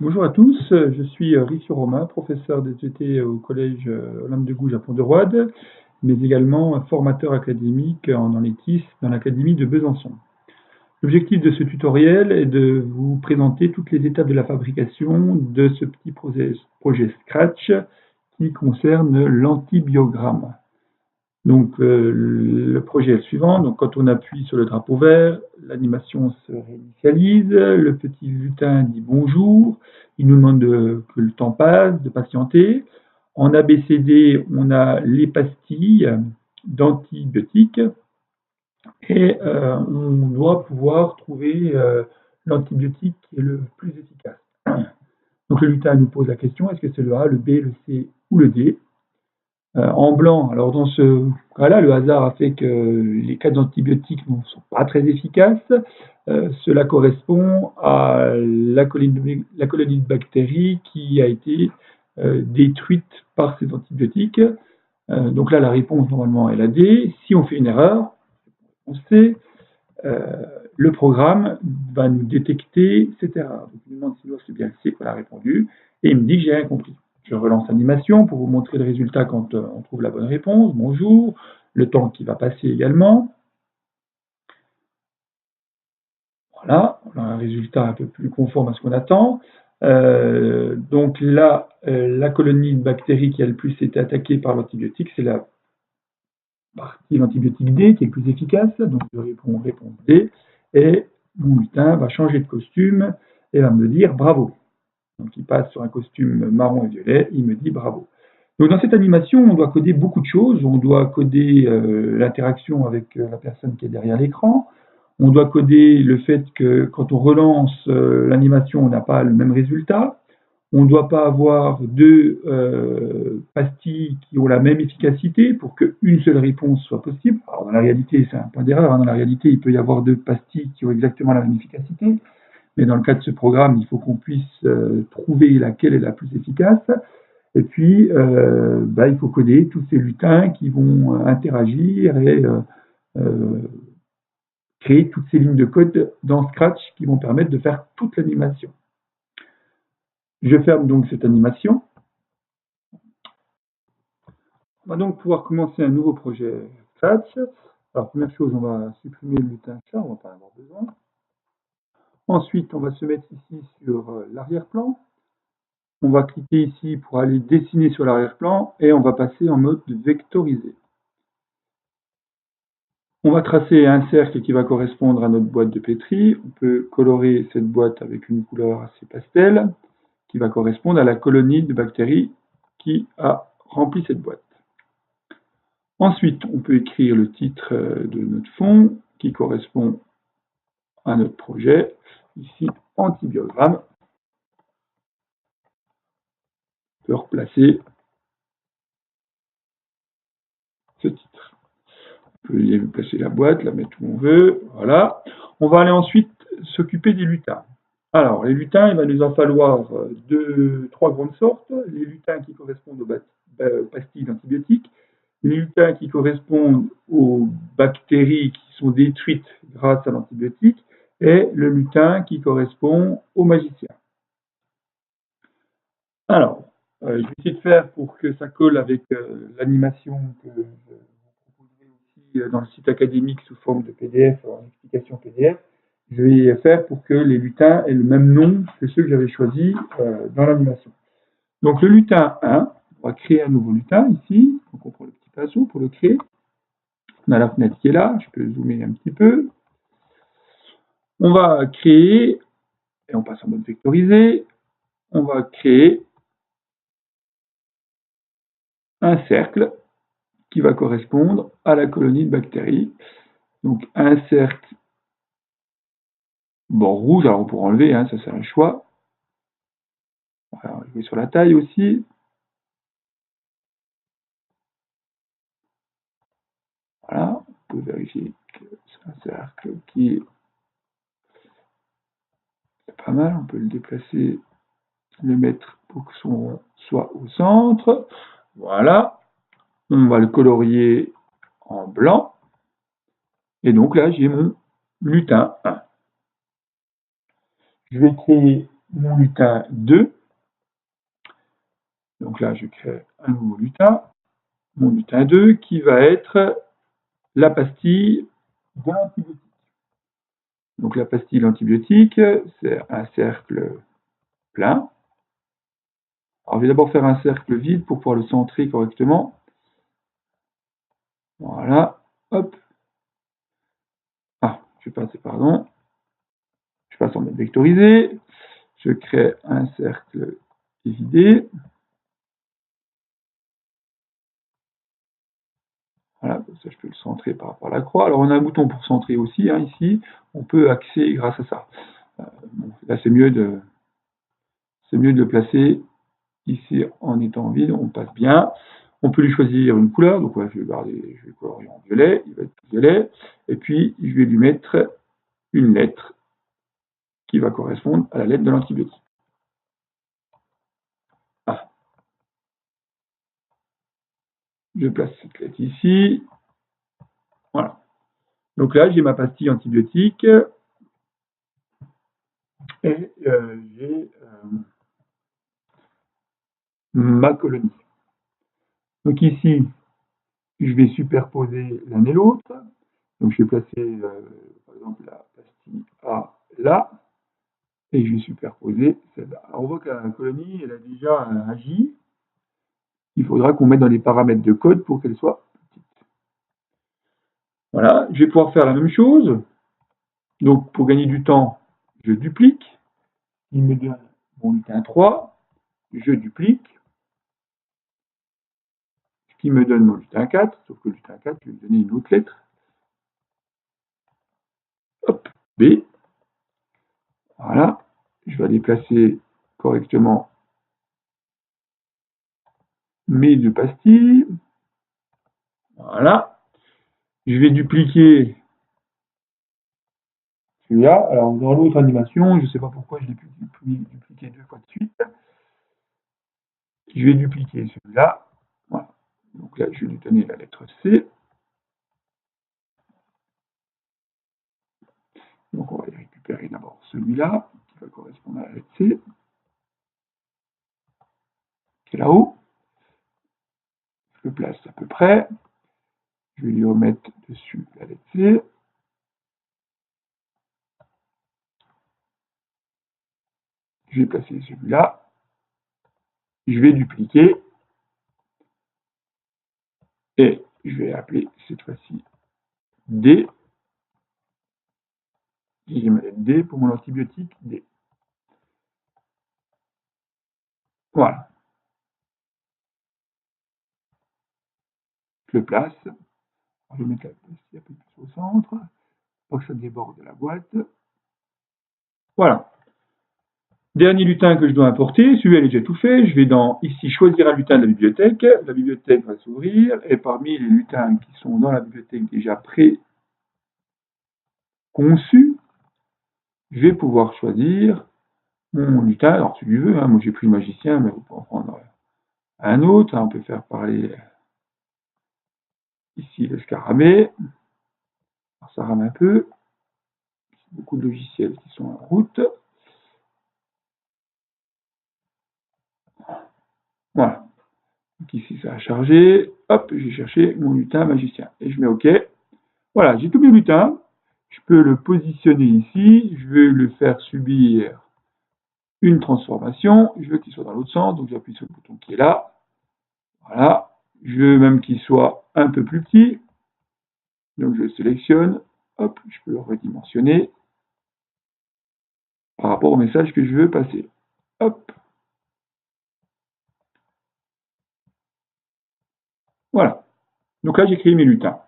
Bonjour à tous, je suis Riccio Romain, professeur d'SVT au collège Olympe de Gouges à Pont-de-Roide, mais également formateur académique dans l'ETIS, dans l'académie de Besançon. L'objectif de ce tutoriel est de vous présenter toutes les étapes de la fabrication de ce petit projet Scratch qui concerne l'antibiogramme. Donc le projet est le suivant, donc quand on appuie sur le drapeau vert, l'animation se réinitialise, le petit lutin dit bonjour, il nous demande que le temps passe, de patienter. En ABCD, on a les pastilles d'antibiotiques et on doit pouvoir trouver l'antibiotique qui est le plus efficace. Donc le lutin nous pose la question, est-ce que c'est le A, le B, le C ou le D? En blanc, alors dans ce cas-là, le hasard a fait que les 4 antibiotiques ne sont pas très efficaces. Cela correspond à la colonie de bactéries qui a été détruite par ces antibiotiques. Donc là, la réponse normalement est la D. Si on fait une erreur, on sait, le programme va nous détecter cette erreur. Donc il me demande si c'est bien le C qu'on a répondu et il me dit que j'ai rien compris. Je relance l'animation pour vous montrer le résultat quand on trouve la bonne réponse. Bonjour, le temps qui va passer également. Voilà, on a un résultat un peu plus conforme à ce qu'on attend. Donc là, la colonie de bactéries qui a le plus été attaquée par l'antibiotique, c'est la partie l'antibiotique D qui est le plus efficace. Donc je réponds réponse D. Et mon lutin va changer de costume et va me dire bravo. Donc il passe sur un costume marron et violet, il me dit bravo. Donc dans cette animation, on doit coder beaucoup de choses. On doit coder l'interaction avec la personne qui est derrière l'écran. On doit coder le fait que quand on relance l'animation, on n'a pas le même résultat. On ne doit pas avoir deux pastilles qui ont la même efficacité pour qu'une seule réponse soit possible. Alors dans la réalité, c'est un point d'erreur. Hein. Dans la réalité, il peut y avoir deux pastilles qui ont exactement la même efficacité. Mais dans le cas de ce programme, il faut qu'on puisse trouver laquelle est la plus efficace. Et puis, il faut coder tous ces lutins qui vont interagir et créer toutes ces lignes de code dans Scratch qui vont permettre de faire toute l'animation. Je ferme donc cette animation. On va donc pouvoir commencer un nouveau projet Scratch. Alors, première chose, on va supprimer le lutin chat, on ne va pas en avoir besoin. Ensuite, on va se mettre ici sur l'arrière-plan. On va cliquer ici pour aller dessiner sur l'arrière-plan et on va passer en mode vectorisé. On va tracer un cercle qui va correspondre à notre boîte de pétri. On peut colorer cette boîte avec une couleur assez pastel qui va correspondre à la colonie de bactéries qui a rempli cette boîte. Ensuite, on peut écrire le titre de notre fond qui correspond à notre projet. Ici, antibiogramme. On peut replacer ce titre. On peut placer la boîte, la mettre où on veut. Voilà. On va aller ensuite s'occuper des lutins. Alors, les lutins, il va nous en falloir trois grandes sortes. Les lutins qui correspondent aux pastilles d'antibiotiques, les lutins qui correspondent aux bactéries qui sont détruites grâce à l'antibiotique, et le lutin qui correspond aux magiciens. Alors, je vais essayer de faire pour que ça colle avec l'animation que je vous proposerai aussi dans le site académique sous forme de PDF, en explication PDF. Je vais faire pour que les lutins aient le même nom que ceux que j'avais choisis dans l'animation. Donc le lutin 1, on va créer un nouveau lutin ici. Donc on prend le petit pinceau pour le créer. On a la fenêtre qui est là, je peux zoomer un petit peu. On va créer, et on passe en mode vectorisé, on va créer un cercle qui va correspondre à la colonie de bactéries. Donc un cercle bord rouge, alors on pourra enlever, hein, ça c'est un choix. Voilà, on va jouer sur la taille aussi. Voilà, on peut vérifier que c'est un cercle qui est pas mal, on peut le déplacer, le mettre pour que son rond soit au centre. Voilà, on va le colorier en blanc. Et donc là, j'ai mon lutin 1. Je vais créer mon lutin 2. Donc là, je crée un nouveau lutin, mon lutin 2, qui va être la pastille de l'antibiotique. Donc la pastille d'antibiotique, c'est un cercle plein. Alors je vais d'abord faire un cercle vide pour pouvoir le centrer correctement. Voilà, hop. Ah, je passe en mode vectorisé. Je crée un cercle évidé. Voilà, comme ça je peux le centrer par rapport à la croix. Alors on a un bouton pour centrer aussi, hein, ici. On peut axer grâce à ça. Bon, là c'est mieux de le placer ici en étant vide, on passe bien. On peut lui choisir une couleur, donc ouais, je vais le colorier en violet, il va être violet. Et puis je vais lui mettre une lettre qui va correspondre à la lettre de l'antibiotique. Ah. Je place cette lettre ici. Voilà. Donc là, j'ai ma pastille antibiotique et j'ai ma colonie. Donc ici, je vais superposer l'un et l'autre. Donc je vais placer, par exemple, la pastille A là, et je vais superposer celle-là. On voit que la colonie, elle a déjà agi. Il faudra qu'on mette dans les paramètres de code pour qu'elle soit petite. Voilà, je vais pouvoir faire la même chose. Donc pour gagner du temps, je duplique. Il me donne mon lutin 3, je duplique. Ce qui me donne mon lutin 4, sauf que le lutin 4, je vais lui donner une autre lettre. Hop, B. Voilà, je vais aller placer correctement mes deux pastilles. Voilà, je vais dupliquer celui-là. Alors dans l'autre animation, je ne sais pas pourquoi je l'ai dupliqué deux fois de suite. Je vais dupliquer celui-là. Voilà. Donc là, je vais lui donner la lettre C. Donc on va aller récupérer d'abord celui-là, qui va correspondre à la lettre C, qui est là-haut. Je le place à peu près. Je vais lui remettre dessus la lettre C. Je vais placer celui-là. Je vais dupliquer. Et je vais appeler cette fois-ci D. J'ai ma lettre D pour mon antibiotique D. Voilà. Je le place. Je vais mettre la pastille un peu plus au centre, pour que ça déborde de la boîte. Voilà. Dernier lutin que je dois importer, celui-là est déjà tout fait. Je vais ici choisir un lutin de la bibliothèque. La bibliothèque va s'ouvrir et parmi les lutins qui sont dans la bibliothèque déjà pré-conçus, je vais pouvoir choisir mon lutin. Alors tu lui veux, hein, moi j'ai pris le magicien, mais vous pouvez en prendre un autre. On peut faire parler ici le scaramée. Alors, ça rame un peu. Beaucoup de logiciels qui sont en route. Voilà. Donc ici ça a chargé. Hop, j'ai cherché mon lutin magicien. Et je mets OK. Voilà, j'ai tous mes lutins. Je peux le positionner ici. Je vais le faire subir une transformation. Je veux qu'il soit dans l'autre sens. Donc j'appuie sur le bouton qui est là. Voilà. Je veux même qu'il soit un peu plus petit. Donc je le sélectionne. Hop, je peux le redimensionner par rapport au message que je veux passer. Hop. Voilà. Donc là, j'ai créé mes lutins.